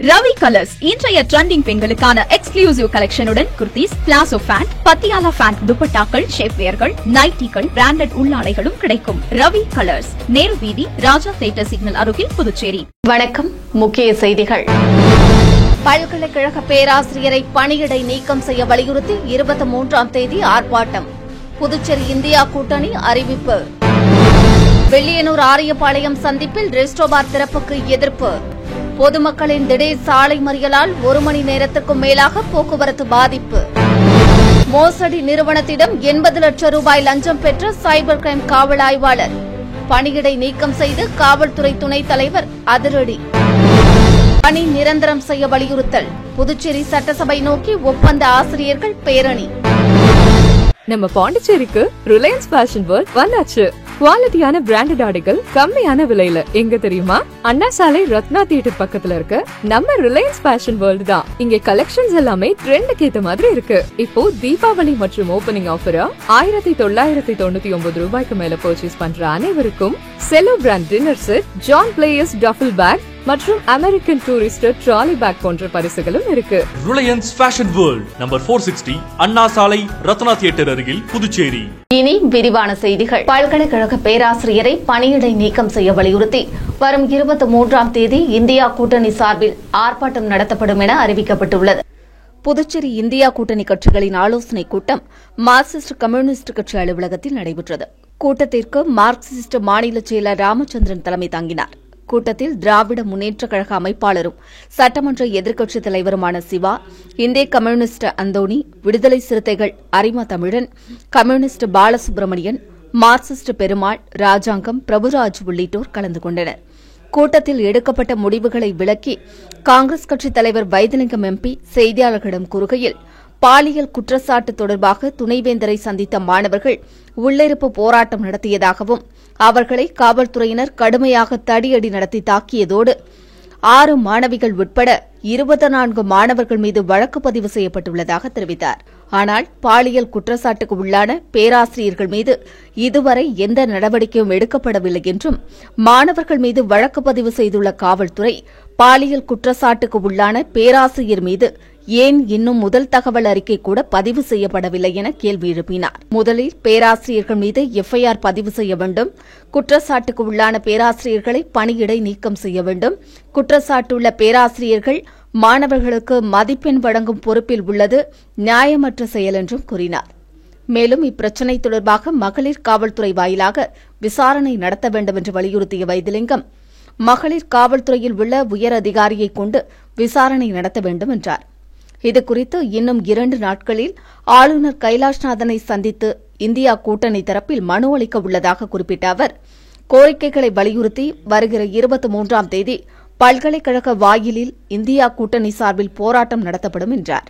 Ravi Colours இன்றைய trending பெண்களுக்கான exclusive கலெக்ஷனுடன் kurtis, palazzo pant, Patiala pant, துப்பட்டாக்கள், ஷேப்வேர்கள், நைட்டிகள், பிராண்டட் உள்ளாடைகளும் கிடைக்கும். ரவி கலர்ஸ், நேரு வீதி, ராஜா தியேட்டர் சிக்னல் அருகில், புதுச்சேரி. வணக்கம். முக்கிய செய்திகள். பல்கலைக்கழக பேராசிரியரை பணியிடை நீக்கம் செய்ய வலியுறுத்தி 23ஆம் தேதி ஆர்ப்பாட்டம். புதுச்சேரி இந்தியா கூட்டணி அறிவிப்பு. வெள்ளியனூர் ஆரியபாளையம் சந்திப்பில் ரெஸ்டோபார் திறப்புக்கு எதிர்ப்பு. பொதுமக்களின் திடீர் சாலை மறியலால் 1 மணி நேரத்திற்கும் மேலாக போக்குவரத்து பாதிப்பு. மோசடி நிறுவனத்திடம் 80 லட்சம் ரூபாய் லஞ்சம் பெற்ற சைபர் கிரைம் காவல் ஆய்வாளர் பணியிடை நீக்கம் செய்து காவல்துறை துணைத் தலைவர் அதிரடி. பணி நிரந்தரம் செய்ய வலியுறுத்தல். புதுச்சேரி சட்டசபை நோக்கி ஒப்பந்த ஆசிரியர்கள் பேரணி. நம்ம பாண்டிச்சேரிக்கு ரிலையன்ஸ் ஃபேஷன் வேர்ல்ட் வந்தாச்சு. குவாலிட்டியான பிராண்டட் ஆடைகள் கம்மியான விலையில. எங்க தெரியுமா? அண்ணா சாலை ரத்னா தியேட்டர் பக்கத்துல இருக்க நம்ம ரிலையன்ஸ் ஃபேஷன் வேர்ல்ட் தான். இங்க கலெக்ஷன்ஸ் எல்லாமே ட்ரெண்டுக்கு ஏத்த மாதிரி இருக்கு. இப்போ தீபாவளி மற்றும் ஓபனிங் ஆஃபரா 1999 ரூபாய்க்கு மேல பர்ச்சேஸ் பண்ற அனைவருக்கும் Cello brand dinner set, John Players duffle bag மற்றும் அமெரிக்கன் டூரிஸ்டர் ட்ராலி பேக் போன்ற பரிசுகளும் இருக்கு. Reliance Fashion World, number 460, Anna சாலை, ரத்னா தியேட்டர் அருகில், புதுச்சேரி. இனி விரிவான செய்திகள். பல்கலைக்கழக பேராசிரியரை பணியிடை நீக்கம் செய்ய வலியுறுத்தி வரும் 23ஆம் தேதி இந்தியா கூட்டணி சார்பில் ஆர்ப்பாட்டம் நடத்தப்படும் என அறிவிக்கப்பட்டுள்ளது. புதுச்சேரி இந்தியா கூட்டணி கட்சிகளின் ஆலோசனைக் கூட்டம் மார்க்சிஸ்ட் கம்யூனிஸ்ட் கட்சி அலுவலகத்தில் நடைபெற்றது. கூட்டத்திற்கு மார்க்சிஸ்ட் மாநில செயலர் ராமச்சந்திரன் தலைமை தாங்கினார். கூட்டத்தில் திராவிட முன்னேற்றக் கழக அமைப்பாளரும் சட்டமன்ற எதிர்க்கட்சித் தலைவருமான சிவா, இந்திய கம்யூனிஸ்ட் அந்தோணி, விடுதலை சிறுத்தைகள் அரிமா தமிழன், கம்யூனிஸ்ட் பாலசுப்ரமணியன், மார்க்சிஸ்ட் பெருமாள், ராஜாங்கம், பிரபுராஜ் உள்ளிட்டோர் கலந்து கொண்டனர். கூட்டத்தில் எடுக்கப்பட்ட முடிவுகளை விளக்கி காங்கிரஸ் கட்சித் தலைவர் வைத்திலிங்கம் எம்பி செய்தியாளர்களிடம் கூறுகையில், பாலியல் குற்றச்சாட்டு தொடர்பாக துணைவேந்தரை சந்தித்த மாணவர்கள் உள்ளிருப்பு போராட்டம் நடத்தியதாகவும் அவர்களை காவல்துறையினர் கடுமையாக தடியடி நடத்தி தாக்கியதோடு 6 மாணவிகள் உட்பட 24 மாணவர்கள் மீது வழக்கு பதிவு செய்யப்பட்டுள்ளதாக தெரிவித்தார். ஆனால் பாலியல் குற்றச்சாட்டுக்கு உள்ளான பேராசிரியர்கள் மீது இதுவரை எந்த நடவடிக்கையும் எடுக்கப்படவில்லை என்றும், மாணவர்கள் மீது வழக்கு பதிவு செய்துள்ள காவல்துறை பாலியல் குற்றச்சாட்டுக்கு உள்ளான பேராசிரியர் மீது ஏன் இன்னும் முதல் தகவல் அறிக்கை கூட பதிவு செய்யப்படவில்லை என கேள்வி எழுப்பினார். முதலில் பேராசிரியர்கள் மீது எஃப்ஐஆர் பதிவு செய்ய வேண்டும், குற்றச்சாட்டுக்கு உள்ளான பேராசிரியர்களை பணியிடை நீக்கம் செய்ய வேண்டும், குற்றச்சாட்டுள்ள பேராசிரியர்கள் மாணவர்களுக்கு மதிப்பெண் வழங்கும் பொறுப்பில் உள்ளது நியாயமற்ற செயல் என்றும் கூறினார். மேலும் இப்பிரச்சினை தொடர்பாக மகளிர் காவல்துறை வாயிலாக விசாரணை நடத்த வேண்டும் என்று வலியுறுத்திய வைத்திலிங்கம், மகளிர் காவல்துறையில் உள்ள உயர் அதிகாரியை கொண்டு விசாரணை நடத்த வேண்டும் என்றார். இதுகுறித்து இன்னும் 2 நாட்களில் ஆளுநர் கைலாஷ்நாதனை சந்தித்து இந்தியா கூட்டணி தரப்பில் மனு அளிக்க உள்ளதாக குறிப்பிட்ட அவர், கோரிக்கைகளை வலியுறுத்தி வருகிற 23ஆம் தேதி பல்கலைக்கழக வாயிலில் இந்தியா கூட்டணி சார்பில் போராட்டம் நடத்தப்படும் என்றார்.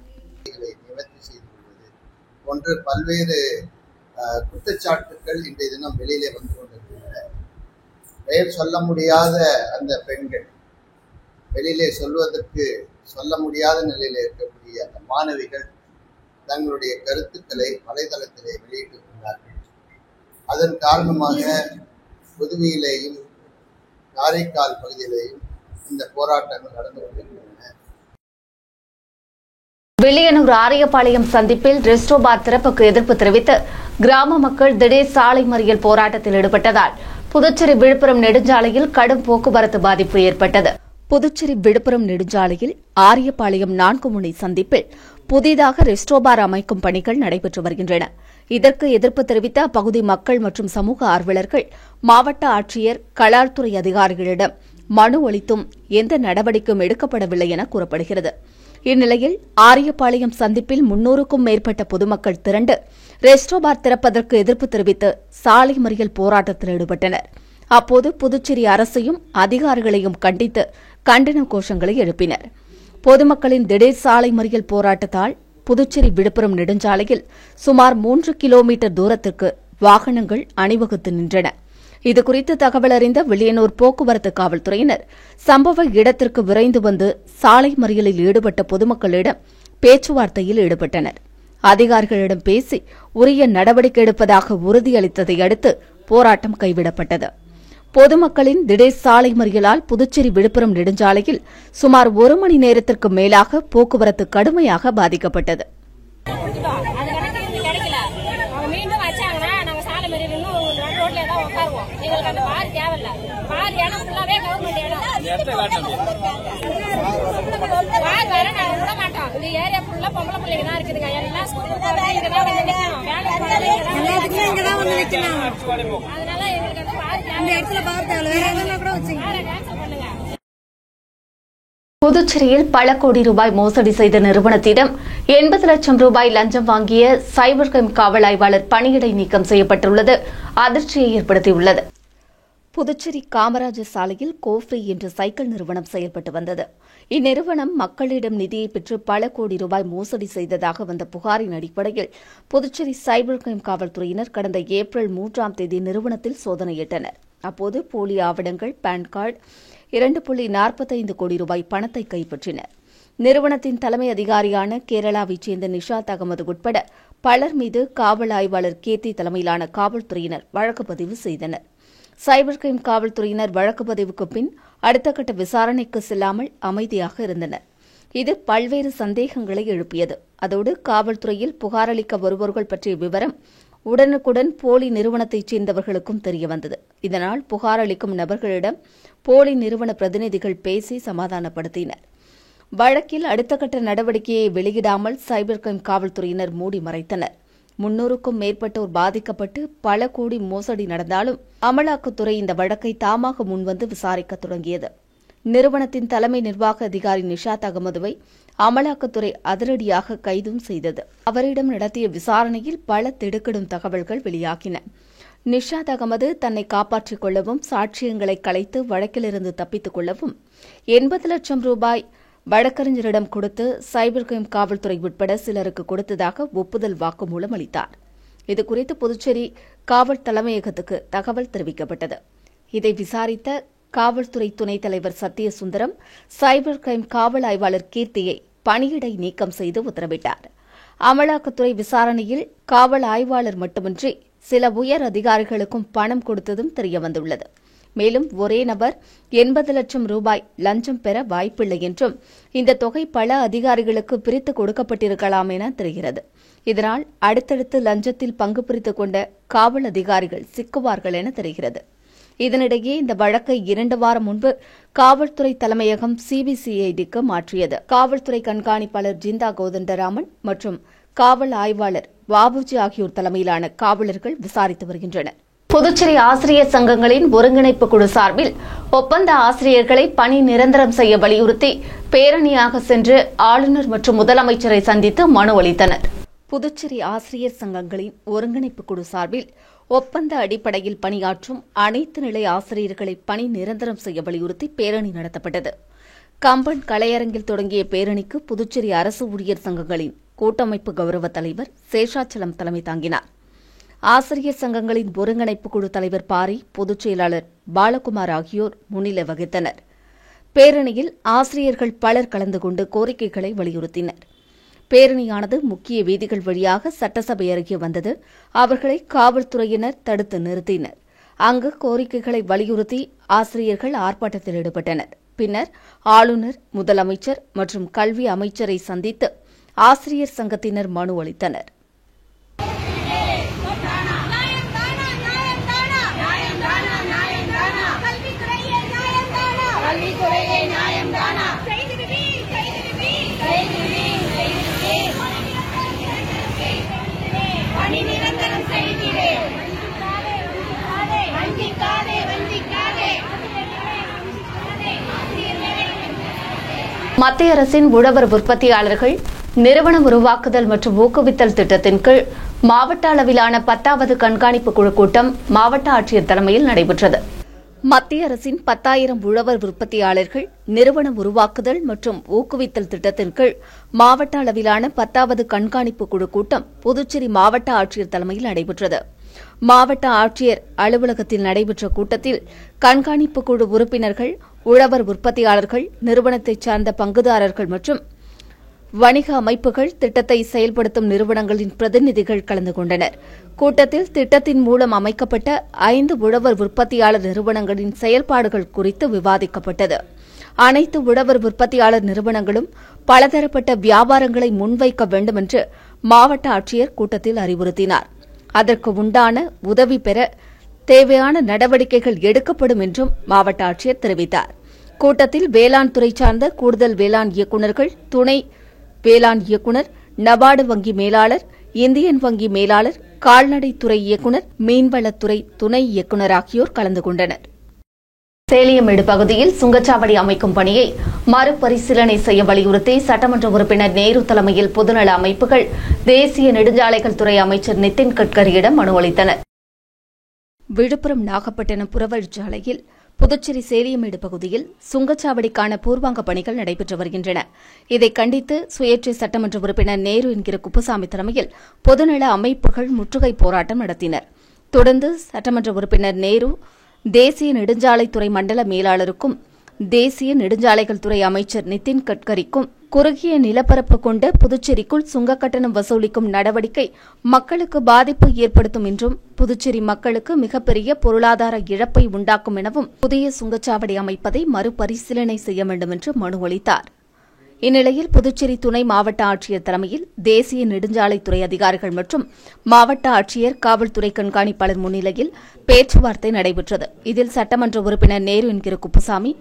போன்று பல்வேறு குற்றச்சாட்டுகள் இன்றைய தினம் வெளியிலே வந்து கொண்டிருக்கின்றன. பெயர் சொல்ல முடியாத அந்த பெண்கள், வெளியிலே சொல்ல முடியாத நிலையில் இருக்கக்கூடிய அந்த மாணவிகள் தங்களுடைய கருத்துக்களை வலைதளத்திலே வெளியிட்டிருக்கிறார்கள். அதன் காரணமாக புதுவையிலேயும் காரைக்கால் பகுதியிலேயும் இந்த போராட்டங்கள் நடந்து கொண்டிருக்கின்றன. வெள்ளியனூர் ஆரியபாளையம் சந்திப்பில் ரெஸ்டோபார் திறப்புக்கு எதிர்ப்பு தெரிவித்து கிராம மக்கள் திடீர் சாலை மறியல் போராட்டத்தில் ஈடுபட்டதால் புதுச்சேரி விழுப்புரம் நெடுஞ்சாலையில் கடும் போக்குவரத்து பாதிப்பு ஏற்பட்டது. புதுச்சேரி விழுப்புரம் நெடுஞ்சாலையில் ஆரியபாளையம் 4 முனை சந்திப்பில் புதிதாக ரெஸ்டோபார் அமைக்கும் பணிகள் நடைபெற்று வருகின்றன. இதற்கு எதிர்ப்பு தெரிவித்த அப்பகுதி மக்கள் மற்றும் சமூக ஆர்வலர்கள் மாவட்ட ஆட்சியர், கலால்துறை அதிகாரிகளிடம் மனு அளித்தும் எந்த நடவடிக்கையும் எடுக்கப்படவில்லை என கூறப்படுகிறது. இந்நிலையில் ஆரியபாளையம் சந்திப்பில் 300க்கும் மேற்பட்ட பொதுமக்கள் திரண்டு ரெஸ்டோபார் திறப்பதற்கு எதிர்ப்பு தெரிவித்து சாலை மறியல் போராட்டத்தில் ஈடுபட்டனர். அப்போது புதுச்சேரி அரசையும் அதிகாரிகளையும் கண்டித்து கண்டன கோஷங்களை எழுப்பினர். பொதுமக்களின் திடீர் சாலை மறியல் போராட்டத்தால் புதுச்சேரி விழுப்புரம் நெடுஞ்சாலையில் சுமார் 3 கிலோமீட்டர் தூரத்திற்கு வாகனங்கள் அணிவகுத்து நின்றன. இதுகுறித்து தகவல் அறிந்த வில்லியனூர் போக்குவரத்து காவல்துறையினர் சம்பவ இடத்திற்கு விரைந்து வந்து சாலை மறியலில் ஈடுபட்ட பொதுமக்களிடம் பேச்சுவார்த்தையில் ஈடுபட்டனர். அதிகாரிகளிடம் பேசி உரிய நடவடிக்கை எடுப்பதாக உறுதியளித்ததை அடுத்து போராட்டம் கைவிடப்பட்டது. பொதுமக்களின் திடீர் சாலை மறியலால் புதுச்சேரி விழுப்புரம் நெடுஞ்சாலையில் சுமார் 1 மணி நேரத்திற்கு மேலாக போக்குவரத்து கடுமையாக பாதிக்கப்பட்டது. புதுச்சேரியில் பல கோடி ரூபாய் மோசடி செய்த நிறுவனத்திடம் 80 லட்சம் ரூபாய் லஞ்சம் வாங்கிய சைபர் கிரைம் காவல் ஆய்வாளர் பணியிடை நீக்கம் செய்யப்பட்டுள்ளது அதிர்ச்சியை ஏற்படுத்தியுள்ளது. புதுச்சேரி காமராஜர் சாலையில் கோஃப்ரி என்ற சைக்கிள் நிறுவனம் செயல்பட்டு வந்தது. இந்நிறுவனம் மக்களிடம் நிதியை பெற்று பல கோடி ரூபாய் மோசடி செய்ததாக வந்த புகாரின் அடிப்படையில் புதுச்சேரி சைபர் கிரைம் காவல்துறையினர் கடந்த ஏப்ரல் 3ஆம் தேதி நிறுவனத்தில் சோதனையிட்டனர். அப்போது போலி ஆவணங்கள், பான் கார்டு, 2.45 கோடி ரூபாய் பணத்தை கைப்பற்றினர். நிறுவனத்தின் தலைமை அதிகாரியான கேரளாவைச் சேர்ந்த நிஷாத் அகமது உட்பட பலர் மீது காவல் ஆய்வாளர் கீர்த்தி தலைமையிலான காவல்துறையினர் வழக்கு பதிவு செய்தனர். சைபர் கிரைம் காவல்துறையினர் வழக்கு பதிவுக்கு பின் அடுத்த கட்ட விசாரணைக்கு செல்லாமல் அமைதியாக இருந்தனர். இது பல்வேறு சந்தேகங்களை எழுப்பியது. அதோடு காவல்துறையில் புகாரளிக்க வருபவர்கள் பற்றிய விவரம் உடனுக்குடன் போலி நிறுவனத்தைச் சேர்ந்தவர்களுக்கும் தெரியவந்தது. இதனால் புகார் அளிக்கும் நபர்களிடம் போலி நிறுவன பிரதிநிதிகள் பேசி சமாதானப்படுத்தினர். வழக்கில் அடுத்த கட்ட நடவடிக்கையை வெளியிடாமல் சைபர் கிரைம் காவல்துறையினர் மூடி மறைத்தனர். 300க்கும் மேற்பட்டோர் பாதிக்கப்பட்டு பல கோடி மோசடி நடந்தாலும் அமலாக்கத்துறை இந்த வழக்கை தாமாக முன்வந்து விசாரிக்க தொடங்கியது. நிறுவனத்தின் தலைமை நிர்வாக அதிகாரி நிஷாத் அகமதுவை அமலாக்கத்துறை அதிரடியாக கைதும் செய்தது. அவரிடம் நடத்திய விசாரணையில் பல திடுக்கிடும் தகவல்கள் வெளியாகின. நிஷாத் அகமது தன்னை காப்பாற்றிக் கொள்ளவும், சாட்சியங்களை கலைத்து வழக்கிலிருந்து தப்பித்துக் கொள்ளவும் 80 லட்சம் ரூபாய் வழக்கறிஞரிடம் கொடுத்து சைபர் கிரைம் காவல்துறை உட்பட சிலருக்கு கொடுத்ததாக ஒப்புதல் வாக்குமூலம் அளித்தார். இதுகுறித்து புதுச்சேரி காவல் தலைமையகத்துக்கு தகவல் தெரிவிக்கப்பட்டது. இதை விசாரித்த காவல்துறை துணைத் தலைவர் சத்யசுந்தரம் சைபர் கிரைம் காவல் ஆய்வாளர் கீர்த்தியை பணியிடை நீக்கம் செய்து உத்தரவிட்டார். அமலாக்கத்துறை விசாரணையில் காவல் ஆய்வாளர் மட்டுமின்றி சில உயர் அதிகாரிகளுக்கும் பணம் கொடுத்ததும் தெரியவந்துள்ளது. மேலும் ஒரே நபர் 80 லட்சம் ரூபாய் லஞ்சம் பெற வாய்ப்பில்லை என்றும் இந்த தொகை பல அதிகாரிகளுக்கு பிரித்து கொடுக்கப்பட்டிருக்கலாம் என தெரிகிறது. இதனால் அடுத்தடுத்து லஞ்சத்தில் பங்கு பிரித்துக் கொண்ட காவல் அதிகாரிகள் சிக்குவார்கள் என தெரிகிறது. இதனிடையே இந்த வழக்கை 2 வாரம் முன்பு காவல்துறை தலைமையகம் சிபிசிஐடிக்கு மாற்றியது. காவல்துறை கண்காணிப்பாளர் ஜிந்தா கோதண்டராமன் மற்றும் காவல் ஆய்வாளர் பாபுஜி ஆகியோர் தலைமையிலான காவலர்கள் விசாரித்து வருகின்றனர். புதுச்சேரி ஆசிரியர் சங்கங்களின் ஒருங்கிணைப்பு குழு சார்பில் ஒப்பந்த ஆசிரியர்களை பணி நிரந்தரம் செய்ய வலியுறுத்தி பேரணியாக சென்று ஆளுநர் மற்றும் முதலமைச்சரை சந்தித்து மனு அளித்தனர். புதுச்சேரி ஆசிரியர் சங்கங்களின் ஒருங்கிணைப்பு குழு சார்பில் ஒப்பந்த அடிப்படையில் பணியாற்றும் அனைத்து நிலை ஆசிரியர்களை பணி நிரந்தரம் செய்ய வலியுறுத்தி பேரணி நடத்தப்பட்டது. கம்பன் கலையரங்கில் தொடங்கிய பேரணிக்கு புதுச்சேரி அரசு ஊழியர் சங்கங்களின் கூட்டமைப்பு கௌரவ தலைவர் சேஷாச்சலம் தலைமை தாங்கினார். ஆசிரியர் சங்கங்களின் ஒருங்கிணைப்பு குழு தலைவர் பாரி, பொதுச் செயலாளர் பாலகுமார் ஆகியோர் முன்னிலை வகித்தனர். பேரணியில் ஆசிரியர்கள் பலர் கலந்து கொண்டு கோரிக்கைகளை வலியுறுத்தினர். பேரணியானது முக்கிய வீதிகள் வழியாக சட்டசபை அருகே வந்தது. அவர்களை காவல்துறையினர் தடுத்து நிறுத்தினர். அங்கு கோரிக்கைகளை வலியுறுத்தி ஆசிரியர்கள் ஆர்ப்பாட்டத்தில் ஈடுபட்டனர். பின்னர் ஆளுநர், முதலமைச்சர் மற்றும் கல்வி அமைச்சரை சந்தித்து ஆசிரியர் சங்கத்தினர் மனு அளித்தனர். மத்திய அரசின் உழவர் உற்பத்தியாளர்கள் நிறுவன உருவாக்குதல் மற்றும் ஊக்குவித்தல் திட்டத்தின் கீழ் மாவட்ட அளவிலான 10வது கண்காணிப்பு குழு கூட்டம் மாவட்ட ஆட்சியர் தலைமையில் நடைபெற்றது. மத்திய அரசின் 10,000 உழவர் உற்பத்தியாளர்கள் நிறுவன உருவாக்குதல் மற்றும் ஊக்குவித்தல் திட்டத்தின் கீழ் மாவட்ட அளவிலான 10வது கண்காணிப்பு குழு கூட்டம் புதுச்சேரி மாவட்ட ஆட்சியர் தலைமையில் நடைபெற்றது. மாவட்ட ஆட்சியர் அலுவலகத்தில் நடைபெற்ற கூட்டத்தில் கண்காணிப்பு குழு உறுப்பினர்கள், உழவர் உற்பத்தியாளர்கள், நிறுவனத்தைச் சார்ந்த பங்குதாரர்கள் மற்றும் வணிக அமைப்புகள், திட்டத்தை செயல்படுத்தும் நிறுவனங்களின் பிரதிநிதிகள் கலந்து கொண்டனர். கூட்டத்தில் திட்டத்தின் மூலம் அமைக்கப்பட்ட 5 உழவர் உற்பத்தியாளர் நிறுவனங்களின் செயல்பாடுகள் குறித்து விவாதிக்கப்பட்டது. அனைத்து உழவர் உற்பத்தியாளர் நிறுவனங்களும் பலதரப்பட்ட வியாபாரங்களை முன்வைக்க வேண்டும் என்று மாவட்ட ஆட்சியர் கூட்டத்தில் அறிவுறுத்தினார். அதற்கு உண்டான உதவி பெற தேவையான நடவடிக்கைகள் எடுக்கப்படும் என்றும் மாவட்ட ஆட்சியர் தெரிவித்தார். கூட்டத்தில் வேளாண் துறை சார்ந்த கூடுதல் வேளாண் இயக்குநர்கள், துணை வேளாண் இயக்குநர், நபார்டு வங்கி மேலாளர், இந்தியன் வங்கி மேலாளர், கால்நடைத்துறை இயக்குநர், மீன்வளத்துறை துணை இயக்குநர் ஆகியோர் கலந்து கொண்டனர். சேலியமேடு பகுதியில் சுங்கச்சாவடி அமைக்கும் பணியை மறுபரிசீலனை செய்ய வலியுறுத்தி சட்டமன்ற உறுப்பினர் நேரு தலைமையில் பொதுநல அமைப்புகள் தேசிய நெடுஞ்சாலைகள் துறை அமைச்சர் நிதின் கட்கரியிடம் மனு அளித்தனர். விழுப்புரம் நாகப்பட்டினம் புறவழிச்சாலையில் புதுச்சேரி சேலியமேடு பகுதியில் சுங்கச்சாவடிக்கான பூர்வாங்க பணிகள் நடைபெற்று வருகின்றன. இதை கண்டித்து சுயேட்சை சட்டமன்ற உறுப்பினர் நேரு என்கிற குப்புசாமி தலைமையில் பொதுநல அமைப்புகள் முற்றுகை போராட்டம் நடத்தினர். தொடர்ந்து சட்டமன்ற உறுப்பினர் நேரு தேசிய நெடுஞ்சாலைத்துறை மண்டல மேலாளருக்கும் தேசிய நெடுஞ்சாலைகள் துறை அமைச்சர் நிதின் கட்கரிக்கும் குறுகிய நிலப்பரப்பு கொண்ட புதுச்சேரிக்குள் சுங்க கட்டணம் வசூலிக்கும் நடவடிக்கை மக்களுக்கு பாதிப்பு ஏற்படுத்தும் என்றும் புதுச்சேரி மக்களுக்கு மிகப்பெரிய பொருளாதார இழப்பை உண்டாக்கும் எனவும் புதிய சுங்கச்சாவடி அமைப்பதை மறுபரிசீலனை செய்ய வேண்டும் என்று மனு அளித்தார். இந்நிலையில் புதுச்சேரி துணை மாவட்ட ஆட்சியர் தலைமையில் தேசிய நெடுஞ்சாலைத்துறை அதிகாரிகள் மற்றும் மாவட்ட ஆட்சியர், காவல்துறை கண்காணிப்பாளர் முன்னிலையில் பேச்சுவார்த்தை நடைபெற்றது. இதில் சட்டமன்ற உறுப்பினர் நேரு என்கிற குப்புசாமி,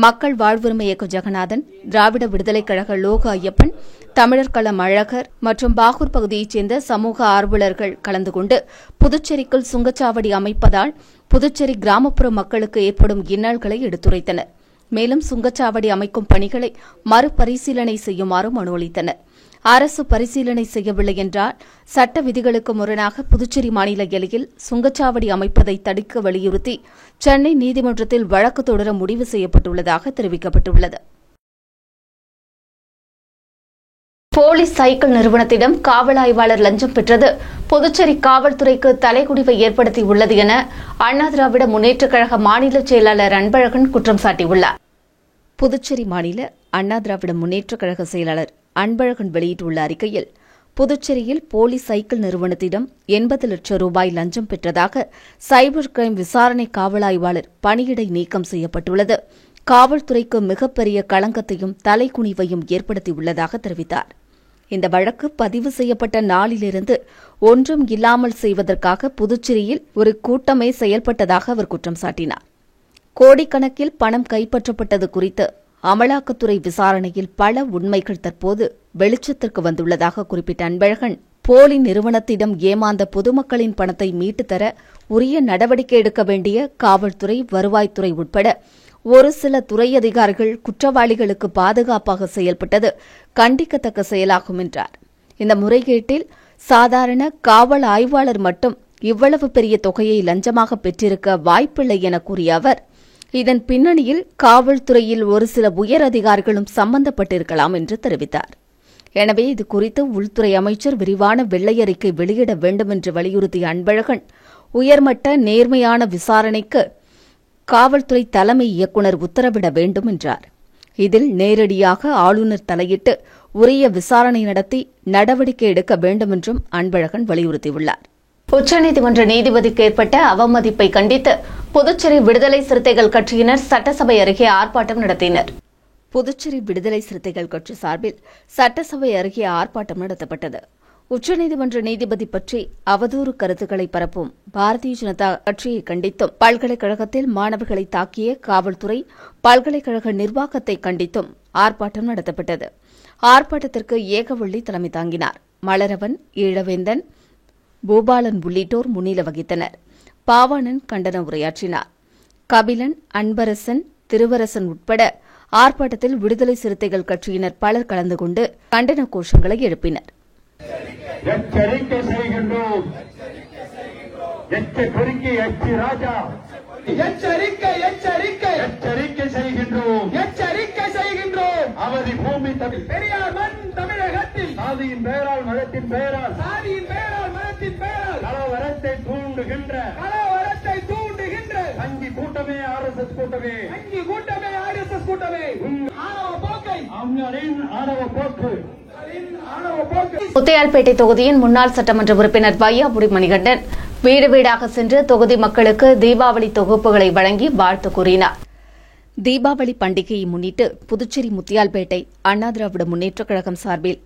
மக்கள் வாழ்வுரிமை இயக்க ஜெகநாதன், திராவிட விடுதலைக் கழக லோக ஐயப்பன், தமிழர் களம் அழகர் மற்றும் பாகூர் பகுதியைச் சேர்ந்த சமூக ஆர்வலர்கள் கலந்து கொண்டு புதுச்சேரிக்குள் சுங்கச்சாவடி அமைப்பதால் புதுச்சேரி கிராமப்புற மக்களுக்கு ஏற்படும் இன்னல்களை எடுத்துரைத்தனர். மேலும் சுங்கச்சாவடி அமைக்கும் பணிகளை மறுபரிசீலனை செய்யுமாறு மனு அளித்தனர். அரசு பரிசீலனை செய்யவில்லை என்றால் சட்ட விதிகளுக்கு முரணாக புதுச்சேரி மாநில எல்லையில் சுங்கச்சாவடி அமைப்பதை தடுக்க வலியுறுத்தி சென்னை நீதிமன்றத்தில் வழக்கு தொடர முடிவு செய்யப்பட்டுள்ளதாக தெரிவிக்கப்பட்டுள்ளது. போலீஸ் சைக்கிள் நிறுவனத்திடம் காவல் ஆய்வாளர் லஞ்சம் பெற்றது புதுச்சேரி காவல்துறைக்கு தலைகுனிவை ஏற்படுத்தியுள்ளது என அண்ணா திராவிட முன்னேற்றக் கழக மாநில செயலாளர் அன்பழகன் குற்றம் சாட்டியுள்ளார். புதுச்சேரி மாநில அண்ணா திராவிட முன்னேற்றக் கழக செயலாளர் அன்பழகன் வெளியிட்டுள்ள அறிக்கையில், புதுச்சேரியில் போலீஸ் சைக்கிள் நிறுவனத்திடம் 80 லட்சம் ரூபாய் லஞ்சம் பெற்றதாக சைபர் கிரைம் விசாரணை காவல் ஆய்வாளர் பணியிடை நீக்கம் செய்யப்பட்டுள்ளது. காவல்துறைக்கு மிகப்பெரிய களங்கத்தையும் தலைகுனிவையும் ஏற்படுத்தியுள்ளதாக தெரிவித்தார். இந்த வழக்கு பதிவு செய்யப்பட்ட நாளிலிருந்து ஒன்றும் இல்லாமல் செய்வதற்காக புதுச்சேரியில் ஒரு கூட்டமே செயல்பட்டதாக அவர் குற்றம் சாட்டினார். கோடிக்கணக்கில் பணம் கைப்பற்றப்பட்டது குறித்து அமலாக்கத்துறை விசாரணையில் பல உண்மைகள் தற்போது வெளிச்சத்திற்கு வந்துள்ளதாக குறிப்பிட்ட அன்பழகன், போலி நிறுவனத்திடம் ஏமாந்த பொதுமக்களின் பணத்தை மீட்டுத் தர உரிய நடவடிக்கை எடுக்க வேண்டிய காவல்துறை, வருவாய்த்துறை உட்பட ஒரு சில துறை அதிகாரிகள் குற்றவாளிகளுக்கு பாதுகாப்பாக செயல்பட்டது கண்டிக்கத்தக்க செயலாகும் என்றார். இந்த முறைகேட்டில் சாதாரண காவல் ஆய்வாளர் மட்டும் இவ்வளவு பெரிய தொகையை லஞ்சமாக பெற்றிருக்க வாய்ப்பில்லை என கூறிய அவர், இதன் பின்னணியில் காவல்துறையில் ஒரு சில உயர் அதிகாரிகளும் சம்பந்தப்பட்டிருக்கலாம் என்று தெரிவித்தார். எனவே இதுகுறித்து உள்துறை அமைச்சர் விரிவான வெள்ளை அறிக்கை வெளியிட வேண்டும் என்று வலியுறுத்திய அன்பழகன், உயர்மட்ட நேர்மையான விசாரணைக்கு காவல்துறை தலைமை இயக்குநர் உத்தரவிட வேண்டும் என்றார். இதில் நேரடியாக ஆளுநர் தலையிட்டு உரிய விசாரணை நடத்தி நடவடிக்கை எடுக்க வேண்டும் என்றும் அன்பழகன் வலியுறுத்தியுள்ளார். உச்சநீதிமன்ற நீதிபதிக்கு ஏற்பட்ட அவமதிப்பை கண்டித்து புதுச்சேரி விடுதலை சிறுத்தைகள் கட்சியினர் சட்டசபை அருகே ஆர்ப்பாட்டம் நடத்தினர். புதுச்சேரி விடுதலை சிறுத்தைகள் கட்சி சார்பில் சட்டசபை அருகே ஆர்ப்பாட்டம் நடத்தப்பட்டது. உச்சநீதிமன்ற நீதிபதி பற்றி அவதூறு கருத்துக்களை பரப்பும் பாரதிய ஜனதா கட்சியை கண்டித்தும், பல்கலைக்கழகத்தில் மாணவர்களை தாக்கிய காவல்துறை, பல்கலைக்கழக நிர்வாகத்தை கண்டித்தும் ஆர்ப்பாட்டம் நடத்தப்பட்டது. ஆர்ப்பாட்டத்திற்கு ஏகவள்ளி தலைமை தாங்கினார். மலரவன், ஈழவேந்தன், பூபாலன் உள்ளிட்டோர் முன்னிலை வகித்தனர். பாவாணன் கண்டன உரையாற்றினார். கபிலன், அன்பரசன், திருவரசன் உட்பட ஆர்ப்பாட்டத்தில் விடுதலை சிறுத்தைகள் கட்சியினர் பலர் கலந்து கொண்டு கண்டன கோஷங்களை எழுப்பினர். எச்சரிக்கை செய்கின்றோம், எச்சரிக்கை எச்சரிக்கை எச்சரிக்கை செய்கின்றோம், எச்சரிக்கை செய்கின்றோம். அவதி பூமி பெரியார் மண் தமிழகத்தில் சாதியின் பெயரால், மதத்தின் பெயரால், சாதியின் பெயரால், மதத்தின் பெயரால் கலவரத்தை தூண்டுகின்ற வங்கி கூட்டமே, RSS கூட்டமே, வங்கி கூட்டமே, RSS கூட்டமே, முத்தியால்பேட்டை தொகுதியின் முன்னாள் சட்டமன்ற உறுப்பினர் வையாபுரி மணிகண்டன் வீடு வீடாக சென்று தொகுதி மக்களுக்கு தீபாவளி தொகுப்புகளை வழங்கி வாழ்த்து கூறினார். தீபாவளி பண்டிகையை முன்னிட்டு புதுச்சேரி முத்தியால்பேட்டை அண்ணா திராவிட முன்னேற்றக் கழகம் சார்பில்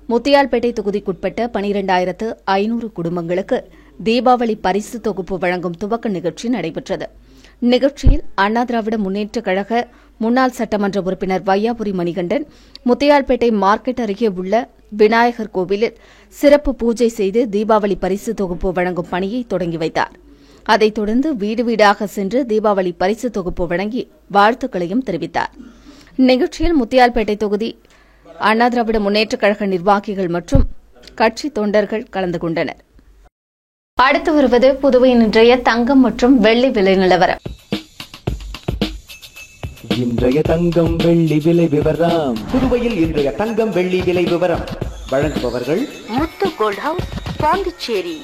முத்தியால்பேட்டை தொகுதிக்குட்பட்ட 12,500 குடும்பங்களுக்கு தீபாவளி பரிசு தொகுப்பு வழங்கும் துவக்க நிகழ்ச்சி நடைபெற்றது. நிகழ்ச்சியில் அண்ணா திராவிட முன்னேற்றக் கழக முன்னாள் சட்டமன்ற உறுப்பினர் வையாபுரி மணிகண்டன் முத்தியால்பேட்டை மார்க்கெட் அருகே உள்ள விநாயகர் கோவிலில் சிறப்பு பூஜை செய்து தீபாவளி பரிசு தொகுப்பு வழங்கும் பணியை தொடங்கி வைத்தார். அதைத் தொடர்ந்து வீடு வீடாக சென்று தீபாவளி பரிசு தொகுப்பு வழங்கி வாழ்த்துக்களையும் தெரிவித்தார். நிகழ்ச்சியில் முத்தியால்பேட்டை தொகுதி அண்ணா திராவிட முன்னேற்றக் கழக நிர்வாகிகள் மற்றும் கட்சி தொண்டர்கள் கலந்து கொண்டனர். அடுத்து வருவது புதுவையின் இன்றைய தங்கம் மற்றும் வெள்ளி விலை நிலவரம். இன்றைய தங்கம் வெள்ளி விலை விவரம். புதுவையில் இன்றைய தங்கம் வெள்ளி விலை விவரம் வழங்குபவர்கள் முத்து கோல்ட் ஹவுஸ், பாண்டிச்சேரி.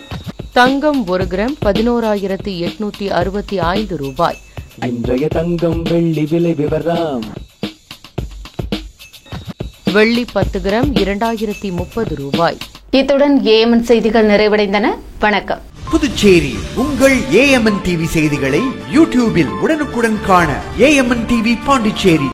தங்கம் 1 கிராம் 11,865 ரூபாய். இன்றைய தங்கம் வெள்ளி விலை விவரம். வெள்ளி 10 கிராம் 2030 ரூபாய். இத்துடன் ஏஎம்என் செய்திகள் நிறைவடைந்தன. வணக்கம். புதுச்சேரி உங்கள் ஏஎம்என் டிவி செய்திகளை யூடியூபில் உடனுக்குடன் காண ஏஎம்என் டிவி பாண்டிச்சேரி